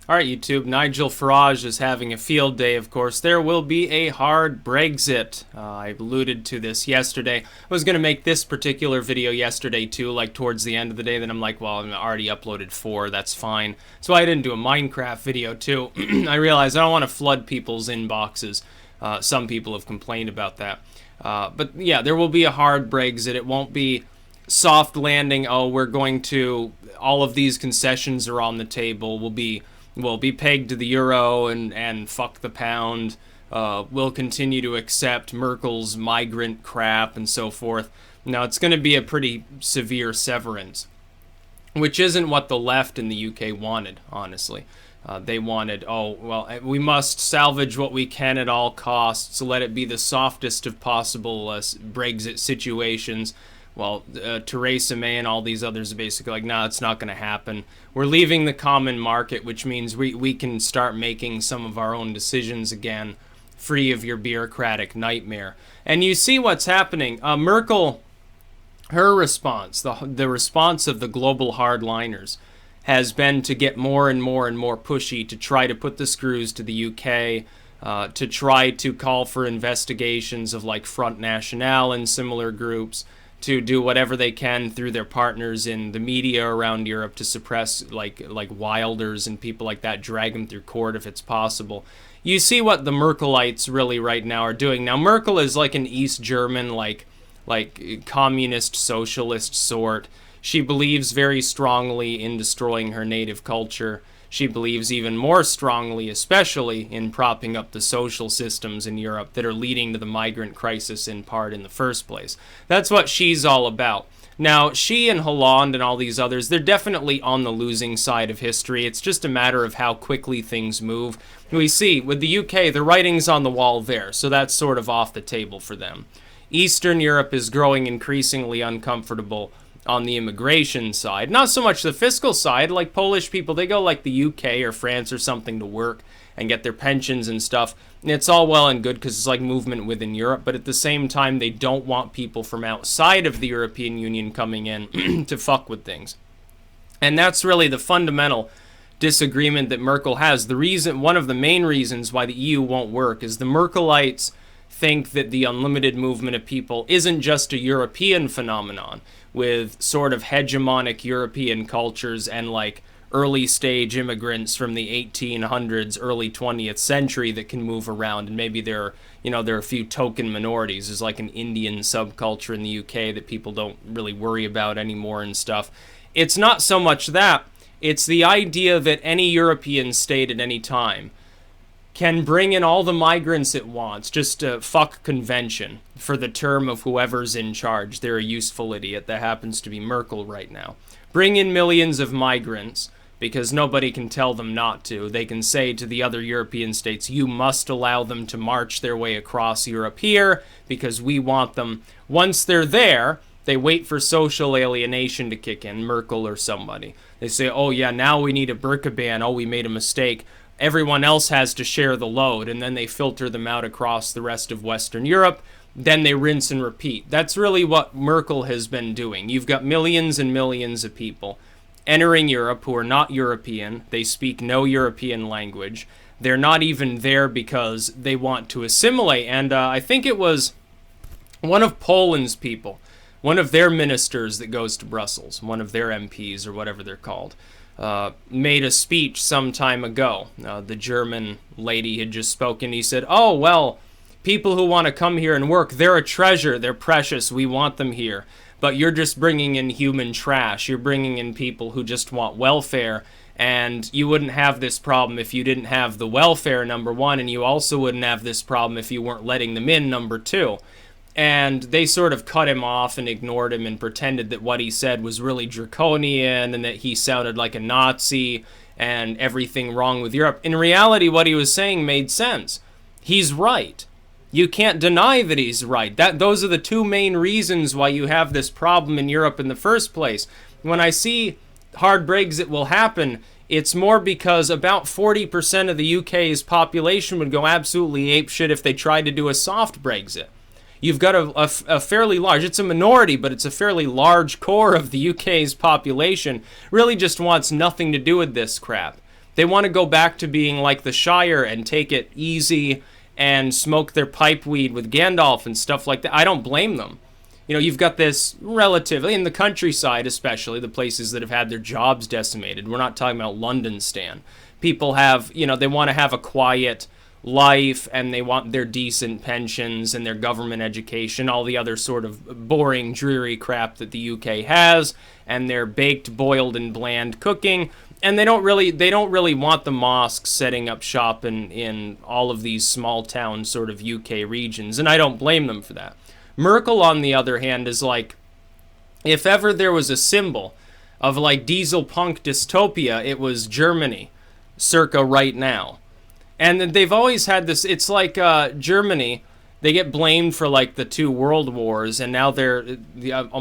All right, YouTube. Nigel Farage is having a field day, of course. There will be a hard Brexit. I alluded to this yesterday. I was going to make this particular video yesterday, too, like towards the end of the day. Then I'm like, well, I already uploaded 4. That's fine. That's why I didn't do a Minecraft video, too. I realized I don't want to flood people's inboxes. Some people have complained about that. But, yeah, there will be a hard Brexit. It won't be soft landing. Oh, we're going to... All of these concessions are on the table. We'll be pegged to the euro and fuck the pound. We'll continue to accept Merkel's migrant crap and so forth. Now, it's going to be a pretty severe severance, which isn't what the left in the UK wanted, honestly. They wanted, oh, well, we must salvage what we can at all costs, let it be the softest of possible Brexit situations. Well, Theresa May and all these others are basically like, no, it's not going to happen. We're leaving the common market, which means we can start making some of our own decisions again, free of your bureaucratic nightmare. And you see what's happening. Merkel, her response, the response of the global hardliners, has been to get more and more and more pushy to try to put the screws to the UK, to try to call for investigations of like Front National and similar groups, to do whatever they can through their partners in the media around Europe to suppress like Wilders and people like that, drag them through court if it's possible. You see what the Merkelites really right now are doing. Now, Merkel is like an East German, like communist socialist sort. She believes very strongly in destroying her native culture. She believes even more strongly, especially, in propping up the social systems in Europe that are leading to the migrant crisis in part in the first place. That's what she's all about. Now, she and Hollande and all these others, they're definitely on the losing side of history. It's just a matter of how quickly things move. We see, with the UK, the writing's on the wall there, so that's sort of off the table for them. Eastern Europe is growing increasingly uncomfortable on the immigration side. Not so much the fiscal side. Like Polish people, they go like the UK or France or something to work and get their pensions and stuff. And it's all well and good because it's like movement within Europe, but at the same time, they don't want people from outside of the European Union coming in to fuck with things. And that's really the fundamental disagreement that Merkel has. The reason, one of the main reasons why the EU won't work is the Merkelites think that the unlimited movement of people isn't just a European phenomenon with sort of hegemonic European cultures and like early stage immigrants from the 1800s, early 20th century that can move around, and maybe there are a few token minorities. There's like an Indian subculture in the UK that people don't really worry about anymore and stuff. It's not so much that, it's the idea that any European state at any time can bring in all the migrants it wants, just to fuck convention for the term of whoever's in charge. They're a useful idiot. That happens to be Merkel right now. Bring in millions of migrants, because nobody can tell them not to. They can say to the other European states, you must allow them to march their way across Europe here, because we want them. Once they're there, they wait for social alienation to kick in, Merkel or somebody. They say, oh yeah, now we need a burqa ban. Oh, we made a mistake. Everyone else has to share the load, and then they filter them out across the rest of Western Europe. Then they rinse and repeat. That's really what Merkel has been doing. You've got millions and millions of people entering Europe who are not European. They speak no European language. They're not even there because they want to assimilate. And I think it was one of Poland's people, one of their ministers that goes to Brussels, one of their MPs or whatever they're called, made a speech some time ago. The German lady had just spoken. He said, oh, well, people who want to come here and work, they're a treasure. They're precious. We want them here. But you're just bringing in human trash. You're bringing in people who just want welfare. And you wouldn't have this problem if you didn't have the welfare, number one. And you also wouldn't have this problem if you weren't letting them in, number two. And they sort of cut him off and ignored him and pretended that what he said was really draconian and that he sounded like a Nazi and everything wrong with Europe. In reality, what he was saying made sense. He's right. You can't deny that he's right. Those are the two main reasons why you have this problem in Europe in the first place. When I see hard Brexit will happen, it's more because about 40% of the UK's population would go absolutely apeshit if they tried to do a soft Brexit. You've got a fairly large, it's a minority, but it's a fairly large core of the UK's population really just wants nothing to do with this crap. They want to go back to being like the Shire and take it easy and smoke their pipe weed with Gandalf and stuff like that. I don't blame them. You know, you've got this relatively, in the countryside especially, the places that have had their jobs decimated. We're not talking about London, Stan. People have, you know, they want to have a quiet life, and they want their decent pensions and their government education, all the other sort of boring, dreary crap that the UK has, and their baked, boiled, and bland cooking. And they don't really want the mosques setting up shop in all of these small town sort of UK regions, and I don't blame them for that. Merkel, on the other hand, is like, if ever there was a symbol of like diesel punk dystopia, it was Germany, circa right now. And they've always had this, it's like Germany, they get blamed for like the 2 world wars, and now they're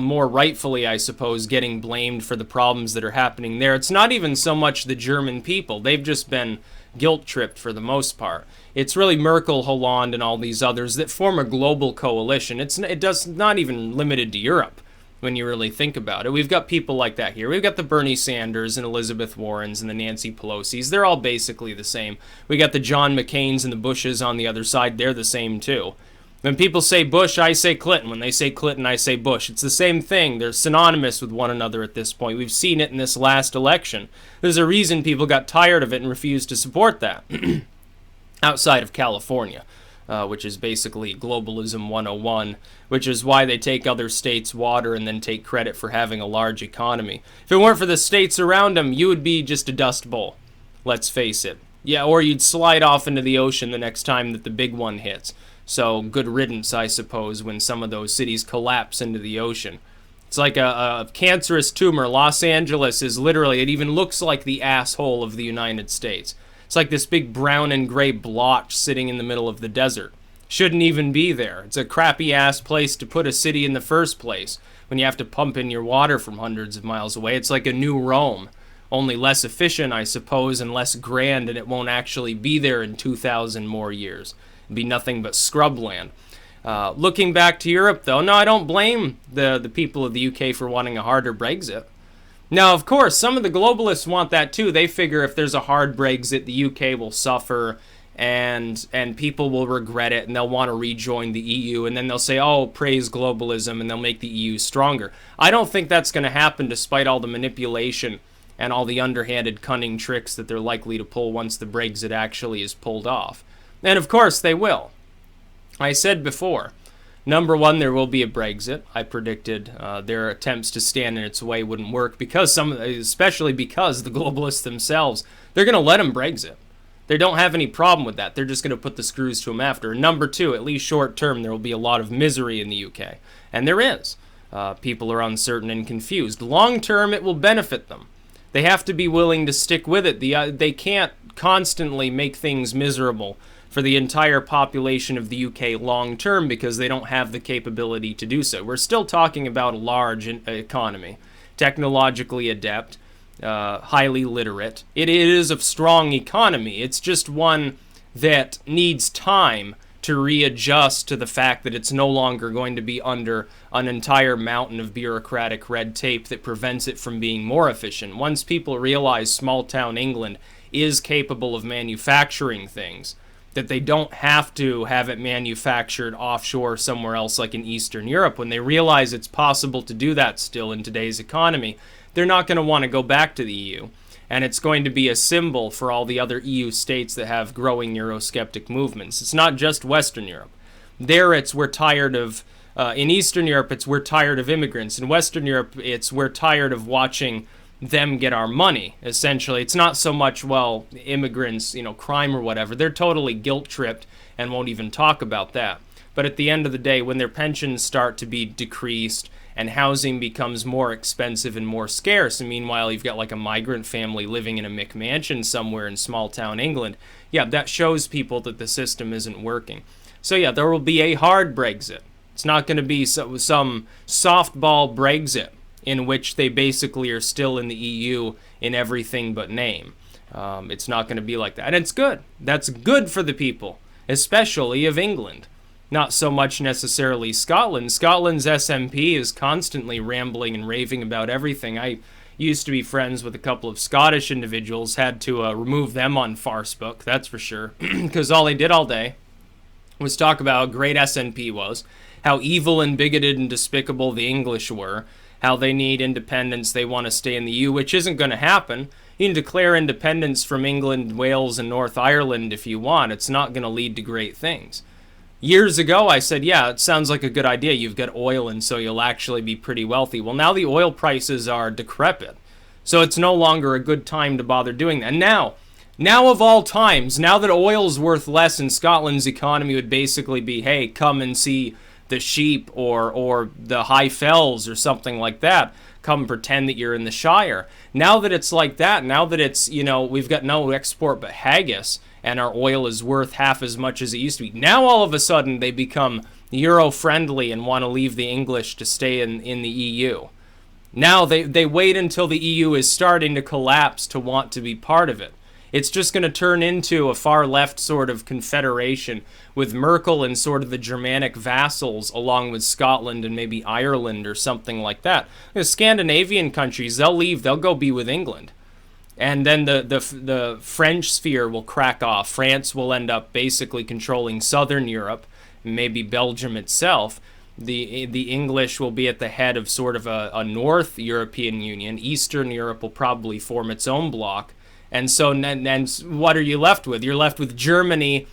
more rightfully, I suppose, getting blamed for the problems that are happening there. It's not even so much the German people. They've just been guilt-tripped for the most part. It's really Merkel, Hollande, and all these others that form a global coalition. It does not even limited to Europe when you really think about it. We've got people like that here. We've got the Bernie Sanders and Elizabeth Warrens and the Nancy Pelosi's. They're all basically the same. We got the John McCains and the Bushes on the other side. They're the same too. When people say Bush, I say Clinton. When they say Clinton, I say Bush. It's the same thing. They're synonymous with one another at this point. We've seen it in this last election. There's a reason people got tired of it and refused to support that. Outside of California, which is basically globalism 101, which is why they take other states' water and then take credit for having a large economy. If it weren't for the states around them, you would be just a dust bowl. Let's face it. Yeah, or you'd slide off into the ocean the next time that the big one hits. So good riddance, I suppose, when some of those cities collapse into the ocean. It's like a cancerous tumor. Los Angeles is literally, it even looks like the asshole of the United States. It's like this big brown and gray blotch sitting in the middle of the desert. Shouldn't even be there. It's a crappy-ass place to put a city in the first place when you have to pump in your water from hundreds of miles away. It's like a new Rome, only less efficient, I suppose, and less grand, and it won't actually be there in 2,000 more years. It'd be nothing but scrubland. Looking back to Europe, though, no, I don't blame the people of the UK for wanting a harder Brexit. Now, of course, some of the globalists want that too. They figure if there's a hard Brexit, the UK will suffer, and people will regret it, and they'll want to rejoin the EU, and then they'll say, oh, praise globalism, and they'll make the EU stronger. I don't think that's going to happen, despite all the manipulation and all the underhanded cunning tricks that they're likely to pull once the Brexit actually is pulled off. And of course they will. I said before, number one, there will be a Brexit. I predicted their attempts to stand in its way wouldn't work because especially because the globalists themselves, they're going to let them Brexit. They don't have any problem with that. They're just going to put the screws to them after. Number two, at least short term, there will be a lot of misery in the UK. And there is. People are uncertain and confused. Long term, it will benefit them. They have to be willing to stick with it. They can't constantly make things miserable for the entire population of the UK long term because they don't have the capability to do so. We're still talking about a large economy, technologically adept, highly literate. It is a strong economy. It's just one that needs time to readjust to the fact that it's no longer going to be under an entire mountain of bureaucratic red tape that prevents it from being more efficient. Once people realize small-town England is capable of manufacturing things, that they don't have to have it manufactured offshore somewhere else like in Eastern Europe, when they realize it's possible to do that still in today's economy, they're not going to want to go back to the EU. And it's going to be a symbol for all the other EU states that have growing Eurosceptic movements. It's not just Western Europe. There it's we're tired of, in Eastern Europe it's we're tired of immigrants. In Western Europe it's we're tired of watching them get our money, essentially. It's not so much, well, immigrants, crime or whatever. They're totally guilt-tripped and won't even talk about that. But at the end of the day, when their pensions start to be decreased and housing becomes more expensive and more scarce, and meanwhile you've got like a migrant family living in a McMansion somewhere in small-town England, yeah, that shows people that the system isn't working. So yeah, there will be a hard Brexit. It's not going to be some softball Brexit in which they basically are still in the EU in everything but name. It's not going to be like that. And it's good. That's good for the people, especially of England. Not so much necessarily Scotland. Scotland's SNP is constantly rambling and raving about everything. Used to be friends with a couple of Scottish individuals. Had to remove them on Facebook, that's for sure, because all they did all day was talk about how great SNP was, how evil and bigoted and despicable the English were, how they need independence, they want to stay in the EU, which isn't going to happen. You can declare independence from England, Wales, and North Ireland if you want. It's not going to lead to great things. Years ago, I said, yeah, it sounds like a good idea. You've got oil, and so you'll actually be pretty wealthy. Well, now the oil prices are decrepit, so it's no longer a good time to bother doing that. And now of all times, now that oil's worth less and Scotland's economy would basically be, hey, come and see the sheep or the high fells or something like that. Come pretend that you're in the Shire. Now that it's like that, now that it's, we've got no export but haggis, and our oil is worth half as much as it used to be. Now all of a sudden they become Euro-friendly and want to leave the English to stay in the EU. Now they wait until the EU is starting to collapse to want to be part of it. It's just going to turn into a far-left sort of confederation with Merkel and sort of the Germanic vassals along with Scotland and maybe Ireland or something like that. The Scandinavian countries, they'll leave, they'll go be with England. And then the French sphere will crack off. France will end up basically controlling southern Europe, maybe Belgium itself. The English will be at the head of sort of a North European Union. Eastern Europe will probably form its own bloc. And so then what are you left with? You're left with Germany,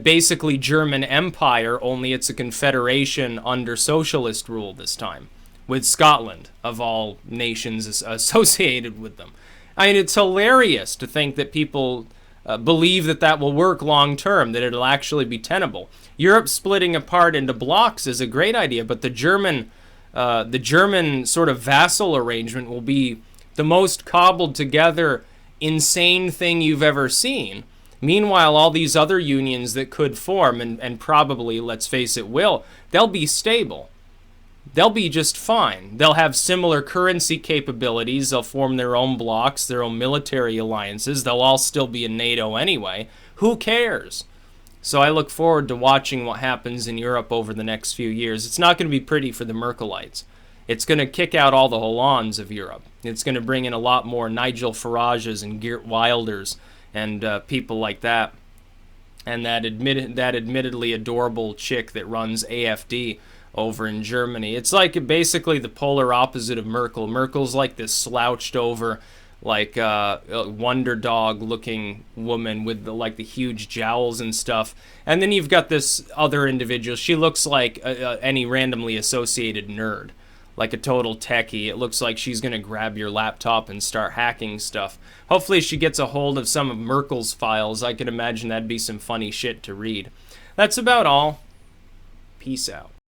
basically German Empire, only it's a confederation under socialist rule this time, with Scotland, of all nations associated with them. I mean, it's hilarious to think that people believe that will work long term, that it'll actually be tenable. Europe splitting apart into blocks is a great idea, but the German sort of vassal arrangement will be the most cobbled together, insane thing you've ever seen. Meanwhile, all these other unions that could form, and probably, let's face it, will, they'll be stable. They'll be just fine. They'll have similar currency capabilities. They'll form their own blocks, their own military alliances. They'll all still be in NATO anyway. Who cares? So I look forward to watching what happens in Europe over the next few years. It's not going to be pretty for the Merkelites. It's going to kick out all the Hollands of Europe. It's going to bring in a lot more Nigel Farages and Geert Wilders and people like that. And that admittedly adorable chick that runs AfD over in Germany. It's like basically the polar opposite of Merkel. Merkel's like this slouched over, like wonder dog looking woman with the huge jowls and stuff. And then you've got this other individual. She looks like any randomly associated nerd, like a total techie. It looks like she's going to grab your laptop and start hacking stuff. Hopefully she gets a hold of some of Merkel's files. I could imagine that'd be some funny shit to read. That's about all. Peace out.